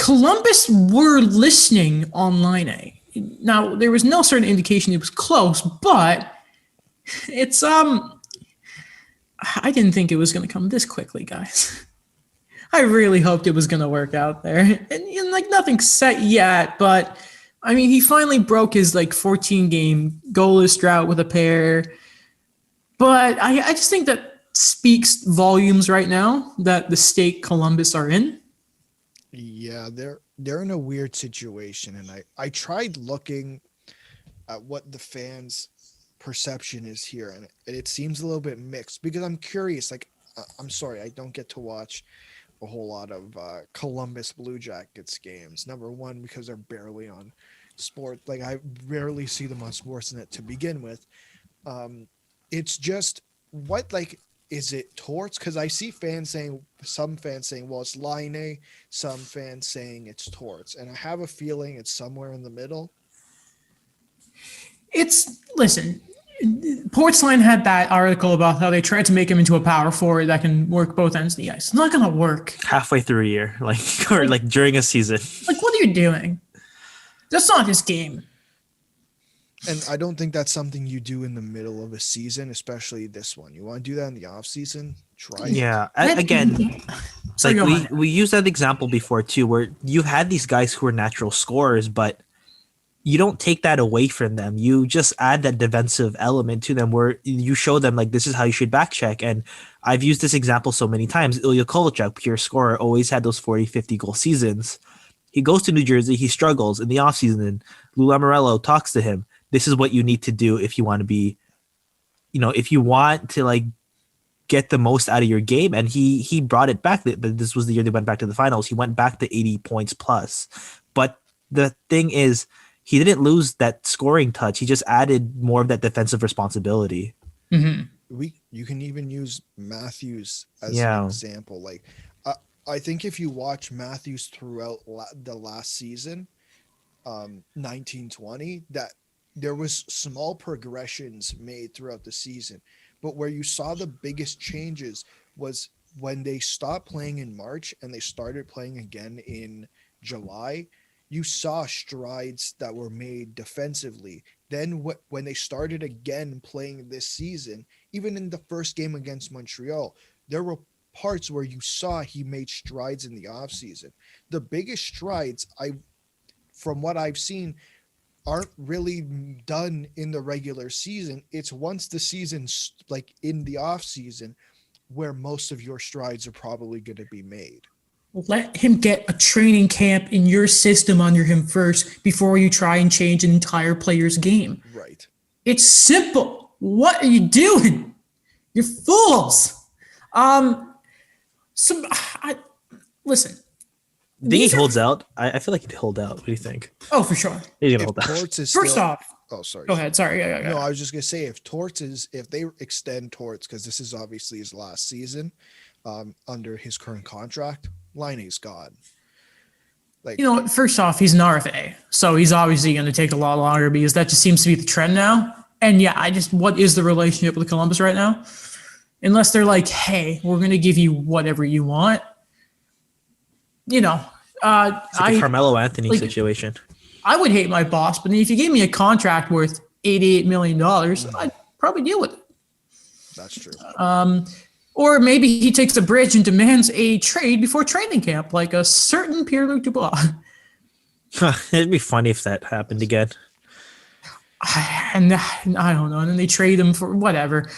Columbus were listening on Laine. Now, there was no certain indication it was close, but it's I didn't think it was going to come this quickly, guys. I really hoped it was going to work out there. And like nothing's set yet, but I mean, he finally broke his like 14-game goalless drought with a pair. But I just think that speaks volumes right now that the state Columbus are in. Yeah, they're in a weird situation, and I tried looking at what the fans' perception is here, and it seems a little bit mixed because I'm curious. Like, I'm sorry, I don't get to watch a whole lot of Columbus Blue Jackets games. Number one, because they're barely on sport. Like, I rarely see them on Sportsnet to begin with. It's just what, like, is it Torts? Because I see some fans saying, well, it's Laine, some fans saying it's Torts. And I have a feeling it's somewhere in the middle. Listen, Portsline had that article about how they tried to make him into a power forward that can work both ends of the ice. It's not going to work. Halfway through a year, or during a season. Like, what are you doing? That's not his game. And I don't think that's something you do in the middle of a season, especially this one. You want to do that in the off season? Try it. Yeah. Again, we used that example before too, where you had these guys who are natural scorers, but you don't take that away from them. You just add that defensive element to them where you show them like this is how you should back check. And I've used this example so many times. Ilya Kovalchuk, pure scorer, always had those 40, 50 goal seasons. He goes to New Jersey, he struggles in the offseason, and Lou Lamoriello talks to him. This is what you need to do if you want to be, if you want to like get the most out of your game. And he brought it back. This was the year they went back to the finals. He went back to 80 points plus. But the thing is, he didn't lose that scoring touch. He just added more of that defensive responsibility. Mm-hmm. You can even use Matthews as an example. Like, I think if you watch Matthews throughout the last season, 1920, that there was small progressions made throughout the season, but where you saw the biggest changes was when they stopped playing in March and they started playing again in July. You saw strides that were made defensively. Then when they started again playing this season, even in the first game against Montreal, there were parts where you saw he made strides in the offseason. The biggest strides, from what I've seen, aren't really done in the regular season. It's once the season's like in the off season where most of your strides are probably going to be made. Let him get a training camp in your system under him first before you try and change an entire player's game. Right. It's simple. What are you doing? You're fools. Listen. I think he holds out. I feel like he'd hold out. What do you think? Oh, for sure. He's gonna hold out. First off. Oh, sorry. Go ahead. Sorry. Yeah. No, I was just gonna say if they extend Torts, because this is obviously his last season, under his current contract, Laine's gone. Like, first off, he's an RFA, so he's obviously going to take a lot longer because that just seems to be the trend now. And yeah, what is the relationship with Columbus right now? Unless they're like, hey, we're going to give you whatever you want. It's like a Carmelo Anthony situation. I would hate my boss, but if you gave me a contract worth $88 million, I'd probably deal with it. That's true. Or maybe he takes a bridge and demands a trade before training camp, like a certain Pierre-Luc Dubois. It'd be funny if that happened again. And I don't know. And then they trade him for whatever.